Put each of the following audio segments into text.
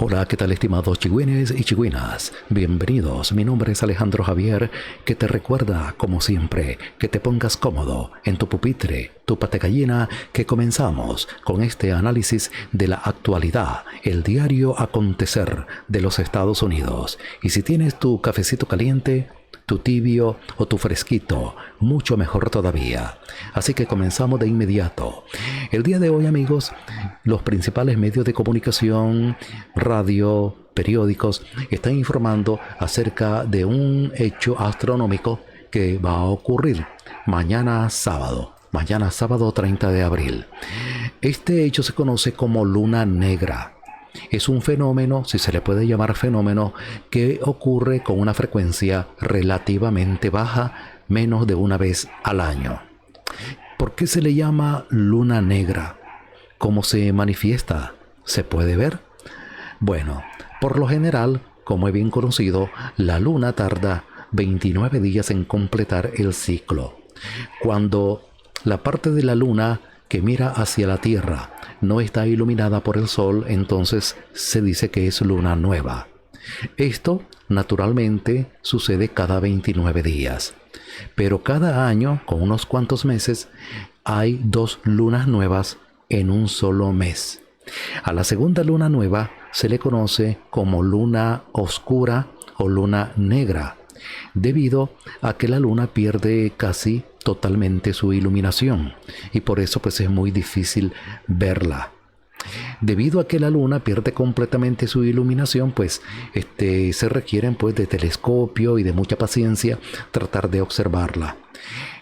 Hola, ¿qué tal estimados chigüines y chigüinas? Bienvenidos, mi nombre es Alejandro Javier, que te recuerda, como siempre, que te pongas cómodo en tu pupitre, tu pategallina, que comenzamos con este análisis de la actualidad, el diario acontecer de los Estados Unidos. Y si tienes tu cafecito caliente, tu tibio o tu fresquito, mucho mejor todavía. Así que comenzamos de inmediato. El día de hoy, amigos, los principales medios de comunicación, radio, periódicos, están informando acerca de un hecho astronómico que va a ocurrir mañana sábado 30 de abril. Este hecho se conoce como luna negra. Es un fenómeno, si se le puede llamar fenómeno, que ocurre con una frecuencia relativamente baja, menos de una vez al año. ¿Por qué se le llama luna negra? ¿Cómo se manifiesta? ¿Se puede ver? Bueno, por lo general, como es bien conocido, la luna tarda 29 días en completar el ciclo. Cuando la parte de la luna que mira hacia la Tierra no está iluminada por el sol, entonces se dice que es luna nueva. Esto, naturalmente, sucede cada 29 días. Pero cada año, con unos cuantos meses, hay 2 lunas nuevas en un solo mes. A la segunda luna nueva se le conoce como luna oscura o luna negra, debido a que la luna pierde casi totalmente su iluminación y por eso pues es muy difícil verla. Debido a que la luna pierde completamente su iluminación, pues se requieren pues de telescopio y de mucha paciencia tratar de observarla.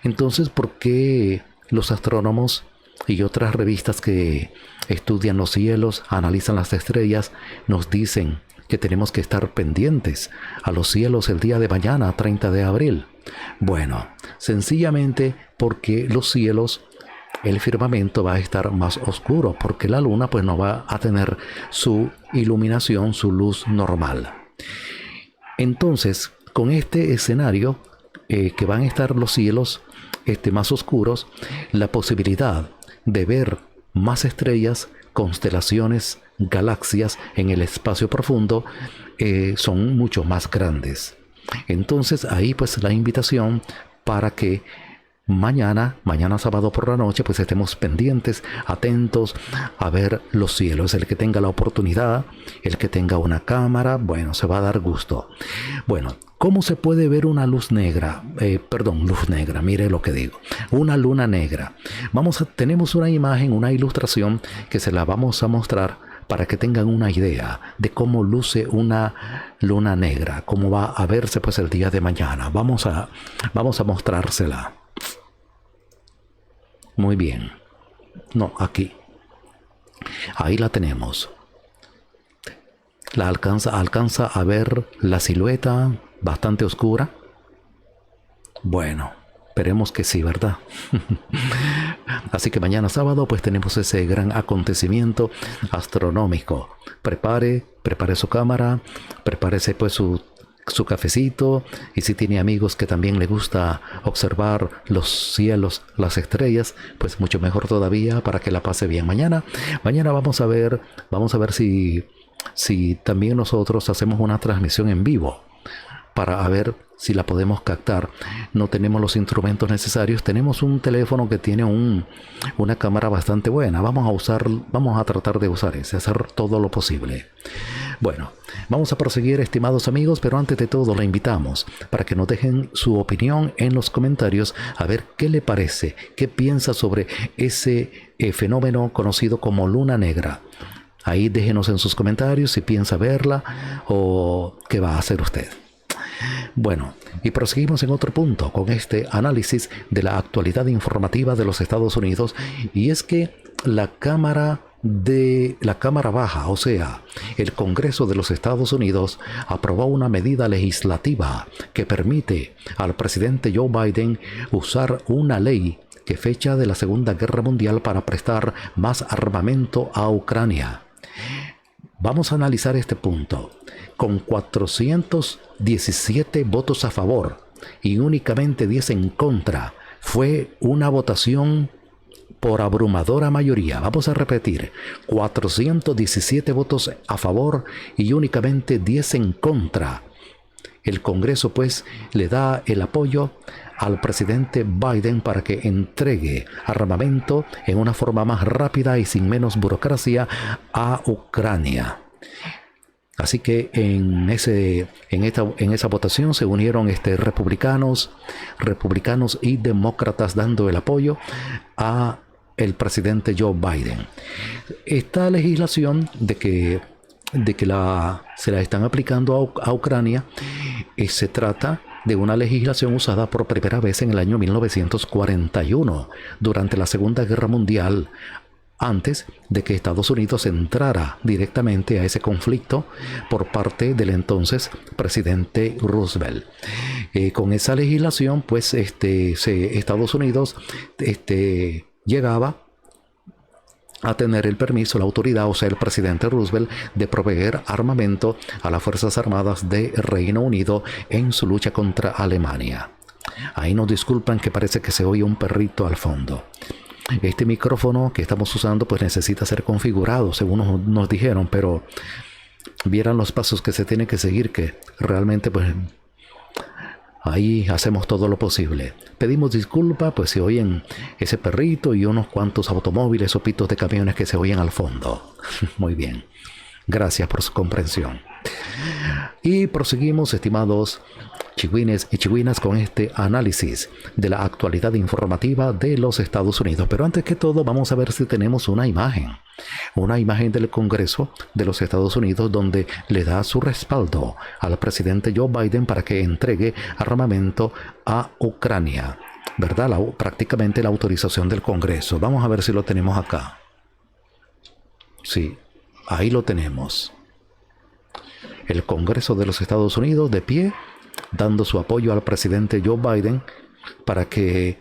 Entonces, ¿por qué los astrónomos y otras revistas que estudian los cielos, analizan las estrellas, nos dicen que tenemos que estar pendientes a los cielos el día de mañana, 30 de abril? Bueno, sencillamente porque los cielos, el firmamento va a estar más oscuro, porque la luna pues no va a tener su iluminación, su luz normal. Entonces, con este escenario, que van a estar los cielos más oscuros, la posibilidad de ver más estrellas, constelaciones, galaxias en el espacio profundo son mucho más grandes. Entonces ahí pues la invitación para que mañana sábado por la noche, pues estemos pendientes, atentos a ver los cielos. El que tenga la oportunidad, el que tenga una cámara, bueno, se va a dar gusto. Bueno, ¿cómo se puede ver una luz negra? Luz negra, mire lo que digo. Una luna negra. Tenemos una imagen, una ilustración que se la vamos a mostrar para que tengan una idea de cómo luce una luna negra, cómo va a verse pues el día de mañana. Vamos a mostrársela. Muy bien. No, aquí. Ahí la tenemos. La alcanza a ver la silueta bastante oscura. Bueno, esperemos que sí, ¿verdad? Así que mañana sábado pues tenemos ese gran acontecimiento astronómico. Prepare su cámara, prepárese pues su cafecito, y si tiene amigos que también le gusta observar los cielos, las estrellas, pues mucho mejor todavía para que la pase bien. Mañana vamos a ver si también nosotros hacemos una transmisión en vivo para ver si la podemos captar. No tenemos los instrumentos necesarios. Tenemos un teléfono que tiene una cámara bastante buena. Vamos a tratar de usar ese, hacer todo lo posible. Bueno, vamos a proseguir, estimados amigos, pero antes de todo la invitamos para que nos dejen su opinión en los comentarios, a ver qué le parece, qué piensa sobre ese fenómeno conocido como luna negra. Ahí déjenos en sus comentarios si piensa verla o qué va a hacer usted. Bueno, y proseguimos en otro punto con este análisis de la actualidad informativa de los Estados Unidos, y es que la Cámara Baja, o sea, el Congreso de los Estados Unidos, aprobó una medida legislativa que permite al presidente Joe Biden usar una ley que fecha de la Segunda Guerra Mundial para prestar más armamento a Ucrania. Vamos a analizar este punto. Con 417 votos a favor y únicamente 10 en contra, fue una votación por abrumadora mayoría. Vamos a repetir, 417 votos a favor y únicamente 10 en contra. El Congreso pues le da el apoyo al presidente Biden para que entregue armamento en una forma más rápida y sin menos burocracia a Ucrania. Así que en esa votación se unieron republicanos y demócratas dando el apoyo a el presidente Joe Biden. Esta legislación de que se la están aplicando a Ucrania, se trata de una legislación usada por primera vez en el año 1941, durante la Segunda Guerra Mundial, antes de que Estados Unidos entrara directamente a ese conflicto por parte del entonces presidente Roosevelt. Con esa legislación, pues, Estados Unidos llegaba a tener el permiso, la autoridad, o sea, el presidente Roosevelt, de proveer armamento a las Fuerzas Armadas de Reino Unido en su lucha contra Alemania. Ahí nos disculpan que parece que se oye un perrito al fondo. Este micrófono que estamos usando pues necesita ser configurado, según nos dijeron, pero vieran los pasos que se tienen que seguir, que realmente pues ahí hacemos todo lo posible. Pedimos disculpas pues si oyen ese perrito y unos cuantos automóviles o pitos de camiones que se oyen al fondo. Muy bien. Gracias por su comprensión. Y proseguimos, estimados chigüines y chigüinas, con este análisis de la actualidad informativa de los Estados Unidos. Pero antes que todo, vamos a ver si tenemos una imagen del Congreso de los Estados Unidos, donde le da su respaldo al presidente Joe Biden para que entregue armamento a Ucrania, ¿verdad? Prácticamente la autorización del Congreso. Vamos a ver si lo tenemos acá. Sí, ahí lo tenemos. El Congreso de los Estados Unidos de pie, dando su apoyo al presidente Joe Biden para que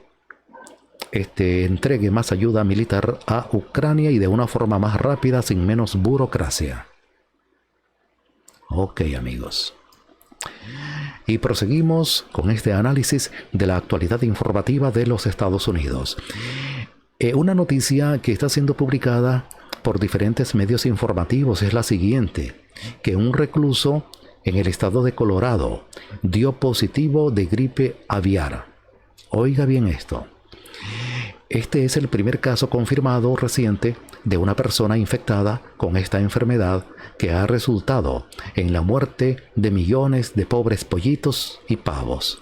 entregue más ayuda militar a Ucrania y de una forma más rápida, sin menos burocracia. Ok, amigos. Y proseguimos con este análisis de la actualidad informativa de los Estados Unidos. Una noticia que está siendo publicada por diferentes medios informativos es la siguiente: que un recluso en el estado de Colorado dio positivo de gripe aviar. Oiga bien esto. Este es el primer caso confirmado reciente de una persona infectada con esta enfermedad, que ha resultado en la muerte de millones de pobres pollitos y pavos.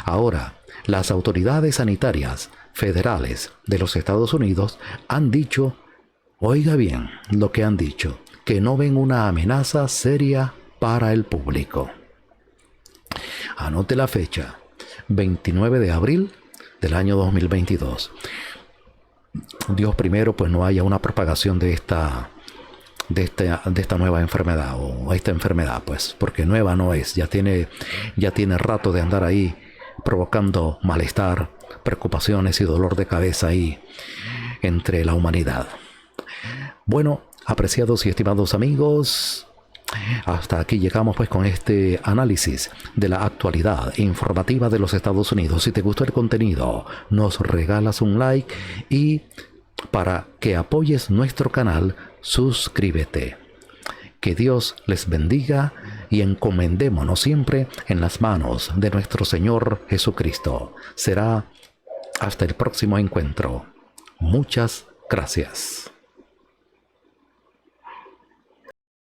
Ahora, las autoridades sanitarias federales de los Estados Unidos han dicho, oiga bien lo que han dicho, que no ven una amenaza seria para el público. Anote la fecha, 29 de abril del año 2022. Dios primero, pues no haya una propagación de esta nueva enfermedad, o esta enfermedad, pues, porque nueva no es, ya tiene rato de andar ahí provocando malestar, preocupaciones y dolor de cabeza ahí entre la humanidad. Bueno, apreciados y estimados amigos, hasta aquí llegamos pues con este análisis de la actualidad informativa de los Estados Unidos. Si te gustó el contenido, nos regalas un like, y para que apoyes nuestro canal, suscríbete. Que Dios les bendiga y encomendémonos siempre en las manos de nuestro Señor Jesucristo. Será hasta el próximo encuentro. Muchas gracias.